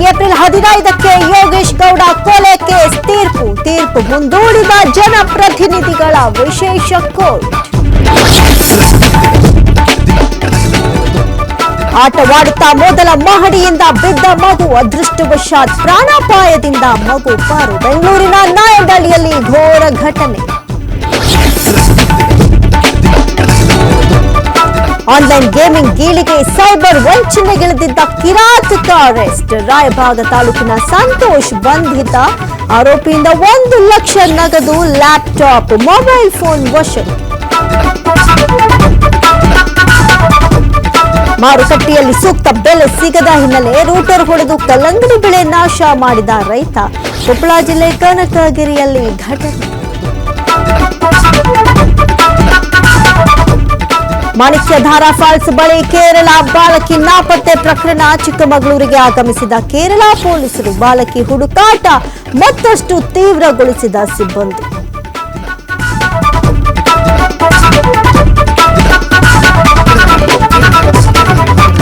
April 15ಕ್ಕೆ Yogesh Gowda ಕೊಲೆ case ತೀರ್ಪು ಮುಂದೂಡಿದ ಜನಪ್ರತಿನಿಧಿಗಳ ವಿಶೇಷ ಕೋರ್ಟ್. ಆಟವಾಡುತ್ತಾ ಮೊದಲ ಮಹಡಿಯಿಂದ ಬಿದ್ದ ಮಗು, ಅದೃಷ್ಟವಶಾತ್ ಪ್ರಾಣಾಪಾಯದಿಂದ ಮಗು ಪಾರು. ಬೆಂಗಳೂರಿನ ನಾಯಂಡಹಳ್ಳಿಯಲ್ಲಿ ಘೋರ ಘಟನೆ. ಆನ್ಲೈನ್ ಗೇಮಿಂಗ್ ಗೀಳಿಗೆ ಸೈಬರ್ ವಂಚನೆಗಿಳಿದಿದ್ದ ಕಿರಾತಕ ಅರೆಸ್ಟ್. ರಾಯಭಾಗ ತಾಲೂಕಿನ ಸಂತೋಷ್ ಬಂಧಿತ. ಆರೋಪಿಯಿಂದ 1 ಲಕ್ಷ ನಗದು, ಲ್ಯಾಪ್ಟಾಪ್, ಮೊಬೈಲ್ ಫೋನ್ ವಶ. ಮಾರುಕಟ್ಟೆಯಲ್ಲಿ ಸೂಕ್ತ ಬೆಲೆ ಸಿಗದ ಹಿನ್ನೆಲೆ ರೂಟರ್ ಹೊಡೆದು ಕಲ್ಲಂಗಡಿ ಬೆಳೆ ನಾಶ ಮಾಡಿದ ರೈತ. ಕೊಪ್ಪಳ ಜಿಲ್ಲೆ ಕನಕಗಿರಿಯಲ್ಲಿ ಘಟನೆ. ಮಾಣಿಕ್ಯಧಾರಾ ಫಾಲ್ಸ್ ಬಳಿ ಕೇರಳ ಬಾಲಕಿ ನಾಪತ್ತೆ ಪ್ರಕರಣ. ಚಿಕ್ಕಮಗಳೂರಿಗೆ ಆಗಮಿಸಿದ ಕೇರಳ ಪೊಲೀಸರು ಬಾಲಕಿ ಹುಡುಕಾಟ ಮತ್ತಷ್ಟು ತೀವ್ರಗೊಳಿಸಿದ ಸಿಬ್ಬಂದಿ.